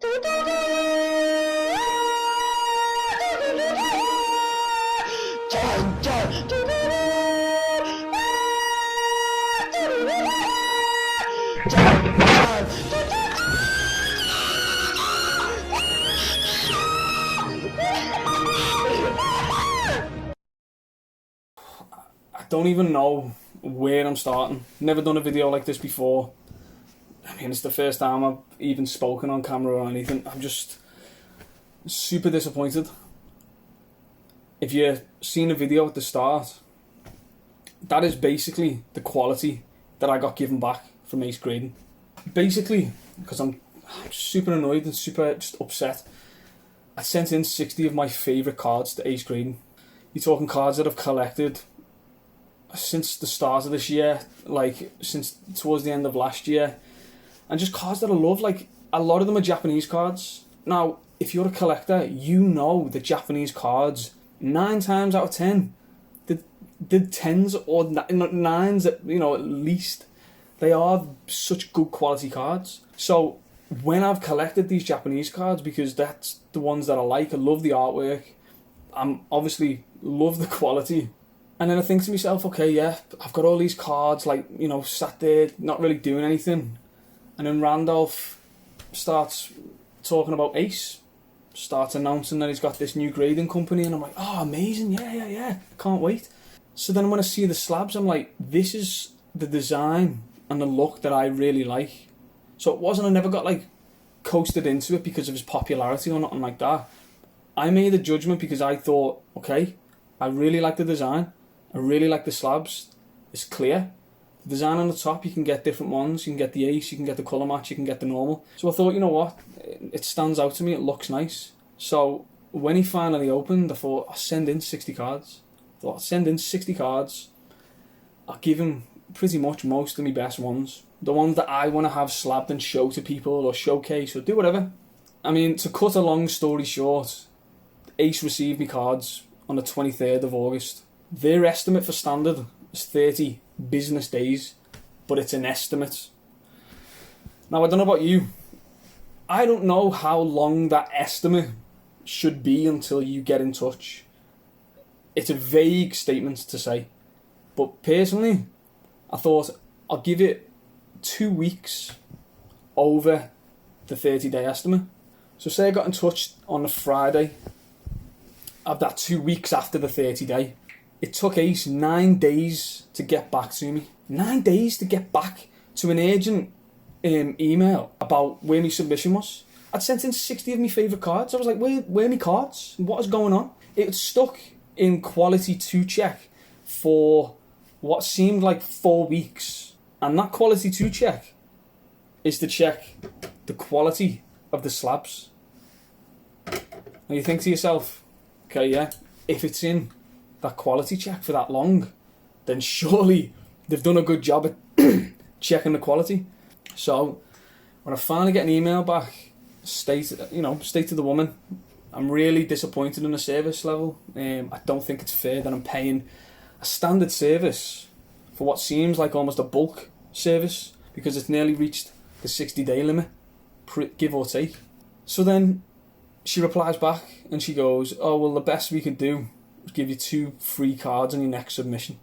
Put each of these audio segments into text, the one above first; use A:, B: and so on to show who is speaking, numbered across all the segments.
A: I don't even know where I'm starting. Never done a video like this before. I mean, it's the first time I've even spoken on camera or anything. I'm just super disappointed. If you've seen a video at the start, that is basically the quality that I got given back from Ace Grading. Basically, because I'm super annoyed and super just upset, I sent in 60 of my favourite cards to Ace Grading. You're talking cards that I've collected since the start of this year, like since towards the end of last year, and just cards that I love. Like, a lot of them are Japanese cards. Now, if you're a collector, you know that Japanese cards, 9 times out of 10, the 10s or 9s, at least, they are such good quality cards. So when I've collected these Japanese cards, because that's the ones that I like, I love the artwork, I'm obviously love the quality. And then I think to myself, okay, yeah, I've got all these cards, like, sat there, not really doing anything. And then Randolph starts talking about Ace, starts announcing that he's got this new grading company, and I'm like, oh, amazing, yeah, can't wait. So then when I see the slabs, I'm like, this is the design and the look that I really like. So it wasn't, I never got like coasted into it because of his popularity or nothing like that. I made a judgment because I thought, okay, I really like the design, I really like the slabs, it's clear. The design on the top, you can get different ones, you can get the Ace, you can get the colour match, you can get the normal. So I thought, you know what, it stands out to me, it looks nice. So when he finally opened, I thought, I'll send in 60 cards. I'll give him pretty much most of my best ones. The ones that I want to have slabbed and show to people or showcase or do whatever. I mean, to cut a long story short, Ace received me cards on the 23rd of August. Their estimate for standard is 30 business days, but it's an estimate. Now, I don't know about you. I don't know how long that estimate should be until you get in touch. It's a vague statement to say. But personally, I thought I'll give it 2 weeks over the 30-day estimate. So say I got in touch on a Friday of that 2 weeks after the 30-day. It took Ace 9 days to get back to me. 9 days to get back to an agent email about where my submission was. I'd sent in 60 of my favourite cards. I was like, where are my cards? What is going on? It stuck in quality to check for what seemed like 4 weeks. And that quality to check is to check the quality of the slabs. And you think to yourself, okay, yeah, if it's in that quality check for that long, then surely they've done a good job at checking the quality. So when I finally get an email back, state to the woman, I'm really disappointed in the service level. I don't think it's fair that I'm paying a standard service for what seems like almost a bulk service, because it's nearly reached the 60-day limit, give or take. So then she replies back and she goes, oh, well, the best we could do is give you 2 free cards on your next submission.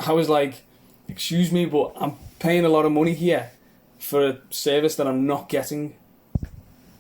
A: I was like, excuse me, but I'm paying a lot of money here for a service that I'm not getting.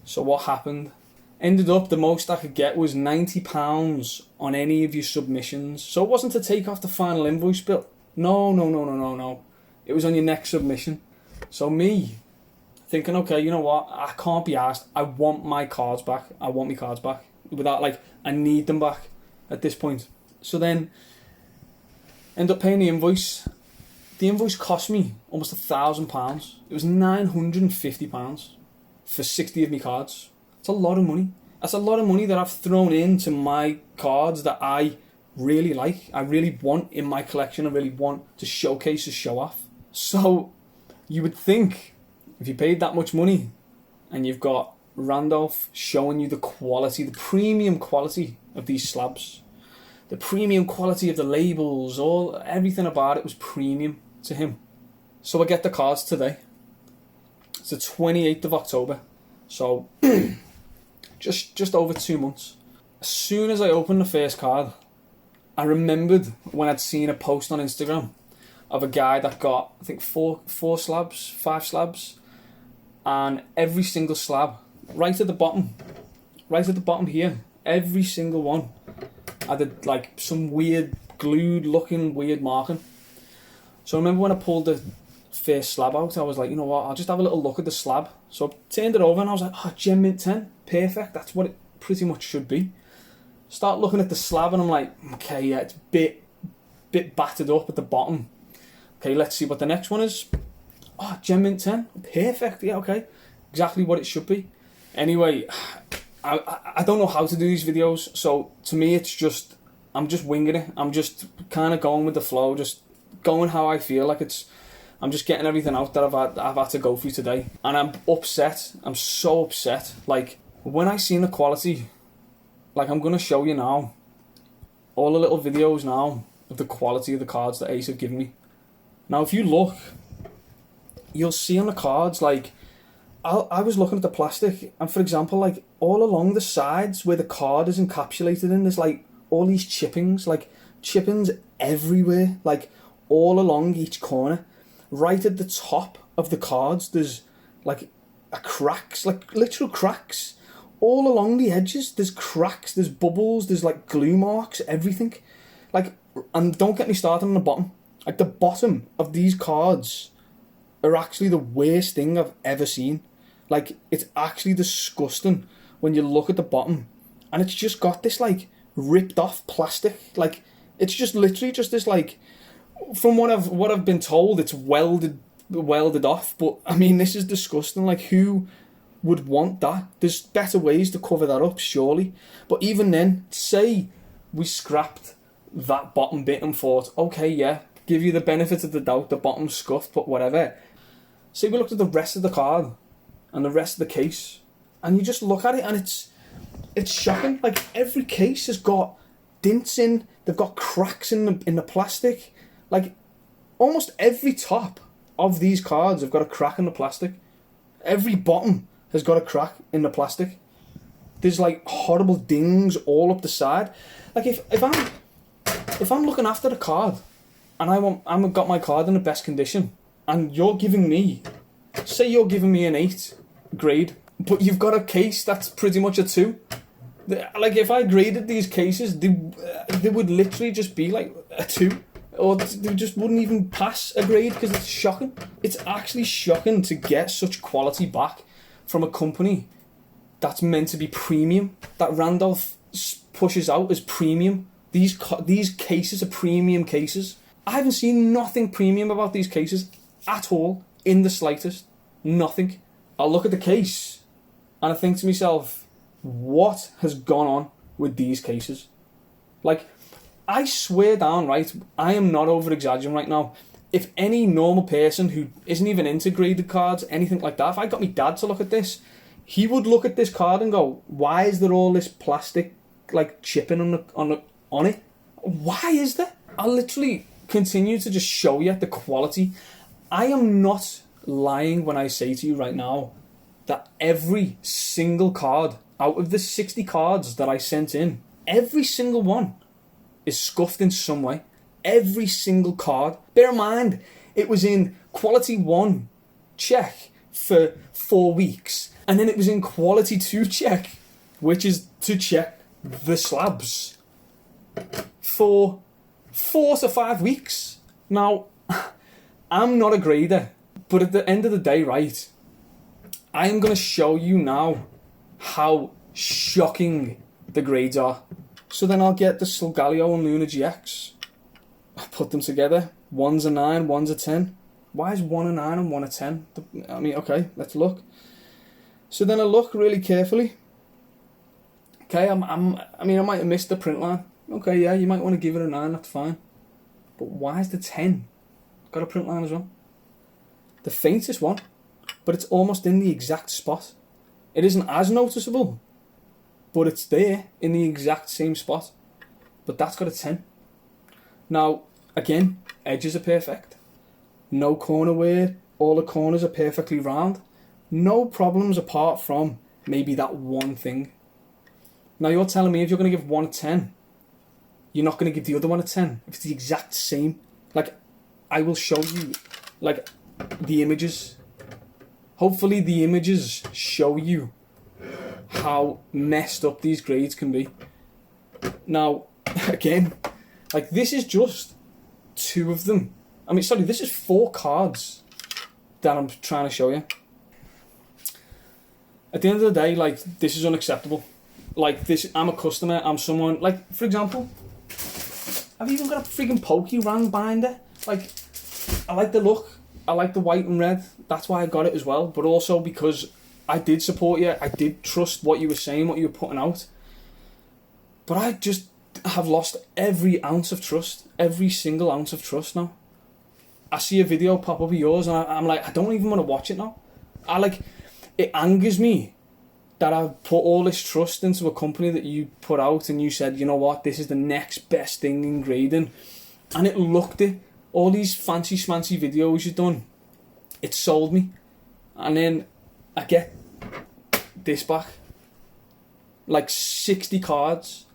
A: So what happened? Ended up the most I could get was £90 on any of your submissions. So it wasn't to take off the final invoice bill. No. It was on your next submission. So me thinking, okay, you know what? I can't be asked. I want my cards back. Without, I need them back at this point. So then end up paying the invoice. The invoice cost me almost £1,000. It was £950 for 60 of my cards. It's a lot of money. That's a lot of money that I've thrown into my cards that I really like. I really want in my collection. I really want to showcase and show off. So you would think if you paid that much money and you've got Randolph showing you the quality, the premium quality of these slabs, the premium quality of the labels, everything about it was premium to him. So I get the cards today. It's the 28th of October. So just over 2 months. As soon as I opened the first card, I remembered when I'd seen a post on Instagram of a guy that got, I think, five slabs, and every single slab, right at the bottom here, every single one had like some weird glued looking weird marking. So I remember when I pulled the first slab out, I was like, you know what, I'll just have a little look at the slab. So I turned it over and I was like, oh, Gem Mint 10, perfect, that's what it pretty much should be. Start looking at the slab and I'm like, okay, yeah, it's bit battered up at the bottom. Okay, let's see what the next one is. Oh, Gem Mint 10, perfect, yeah, okay, exactly what it should be. Anyway, I don't know how to do these videos, so to me it's just, I'm just winging it. I'm just kind of going with the flow, just going how I feel like I'm just getting everything out that I've had to go through today. And I'm upset, I'm so upset. Like, when I seen the quality, like I'm going to show you now, all the little videos now of the quality of the cards that Ace have given me. Now if you look, you'll see on the cards, like, I was looking at the plastic, and for example, like, all along the sides where the card is encapsulated in, there's like all these chippings everywhere, like all along each corner. Right at the top of the cards, there's like cracks, like literal cracks. All along the edges, there's cracks, there's bubbles, there's like glue marks, everything. Like, and don't get me started on the bottom. Like, the bottom of these cards are actually the worst thing I've ever seen. Like, it's actually disgusting when you look at the bottom, and it's just got this like ripped off plastic. Like, it's just literally just this, like, from what I've been told, it's welded off. But I mean, this is disgusting. Like, who would want that? There's better ways to cover that up, surely. But even then, say we scrapped that bottom bit and thought, okay, yeah, give you the benefit of the doubt, the bottom's scuffed, but whatever. Say we looked at the rest of the card and the rest of the case, and you just look at it and it's shocking. Like, every case has got dints in, they've got cracks in the plastic. Like, almost every top of these cards have got a crack in the plastic. Every bottom has got a crack in the plastic. There's like horrible dings all up the side. Like, if I'm looking after the card and I've got my card in the best condition, and you're giving me, say you're giving me an 8 grade, but you've got a case that's pretty much a 2. Like, if I graded these cases, they would literally just be like a 2. Or they just wouldn't even pass a grade, because it's shocking. It's actually shocking to get such quality back from a company that's meant to be premium, that Randolph pushes out as premium. These cases are premium cases. I haven't seen nothing premium about these cases at all, in the slightest. Nothing. I look at the case and I think to myself, what has gone on with these cases? Like, I swear down, right, I am not over exaggerating right now. If any normal person who isn't even into graded cards, anything like that, if I got my dad to look at this, he would look at this card and go, why is there all this plastic like chipping on it? Why is there? I'll literally continue to just show you the quality. I am not lying when I say to you right now that every single card out of the 60 cards that I sent in, every single one is scuffed in some way. Every single card. Bear in mind, it was in quality 1 check for 4 weeks, and then it was in quality 2 check, which is to check the slabs, for 4 to 5 weeks. Now, I'm not a grader, but at the end of the day, right, I am going to show you now how shocking the grades are. So then I'll get the Solgaleo and Luna GX. I'll put them together. One's a 9, one's a 10. Why is one a 9 and one a 10? I mean, okay, let's look. So then I look really carefully. Okay, I might have missed the print line. Okay, yeah, you might want to give it a 9, that's fine. But why is the 10 got a print line as well? The faintest one, but it's almost in the exact spot. It isn't as noticeable, but it's there in the exact same spot. But that's got a 10. Now, again, edges are perfect. No corner wear. All the corners are perfectly round. No problems apart from maybe that one thing. Now you're telling me if you're going to give one a 10, you're not going to give the other one a 10. If it's the exact same. Like, I will show you, like, the images. Hopefully the images show you how messed up these grades can be. Now, again, like, this is just 2 of them. I mean, sorry, this is 4 cards that I'm trying to show you. At the end of the day, like, this is unacceptable. Like, this, I'm a customer, I'm someone, like, for example, I've even got a freaking Poke binder. Like, I like the look, I like the white and red, that's why I got it as well, but also because I did support you, I did trust what you were saying, what you were putting out. But I just have lost every ounce of trust, every single ounce of trust now. I see a video pop up of yours and I'm like, I don't even want to watch it now. It angers me that I've put all this trust into a company that you put out and you said, you know what, this is the next best thing in grading. And it looked it. All these fancy schmancy videos you've done, it sold me. And then I get this back. Like 60 cards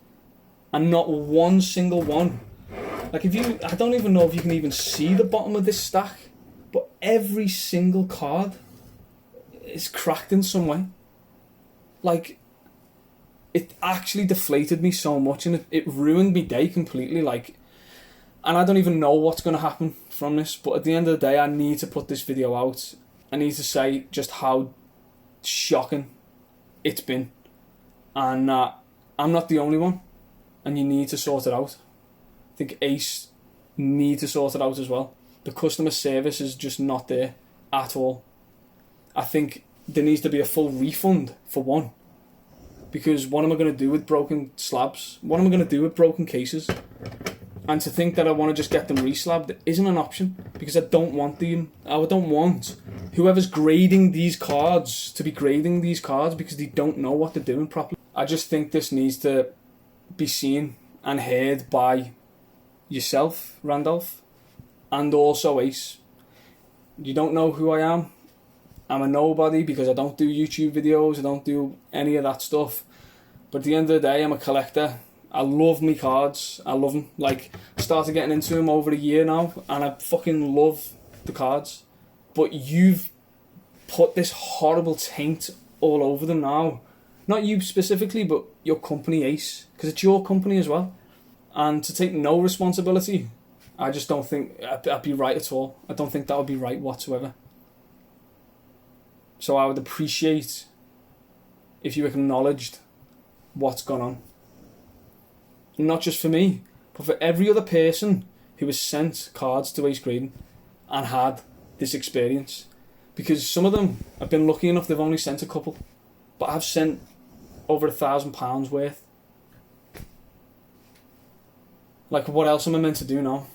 A: and not one single one. Like, I don't even know if you can even see the bottom of this stack, but every single card is cracked in some way. Like, it actually deflated me so much and it ruined my day completely. Like, and I don't even know what's going to happen from this, but at the end of the day, I need to put this video out. I need to say just how shocking it's been. And I'm not the only one, and you need to sort it out. I think Ace need to sort it out as well. The customer service is just not there at all. I think there needs to be a full refund for one. Because what am I going to do with broken slabs? What am I going to do with broken cases? And to think that I want to just get them reslabbed isn't an option, because I don't want whoever's grading these cards to be grading these cards because they don't know what they're doing properly. I just think this needs to be seen and heard by yourself, Randolph, and also Ace. You don't know who I am. I'm a nobody because I don't do YouTube videos, I don't do any of that stuff. But at the end of the day, I'm a collector. I love me cards. I love them. Like, I started getting into them over a year now, and I fucking love the cards. But you've put this horrible taint all over them now. Not you specifically, but your company, Ace, because it's your company as well. And to take no responsibility, I just don't think that'd be right at all. I don't think that would be right whatsoever. So I would appreciate if you acknowledged what's gone on. Not just for me, but for every other person who has sent cards to Ace Grading and had this experience. Because some of them have been lucky enough they've only sent a couple, but I've sent over £1,000 worth. Like, what else am I meant to do now?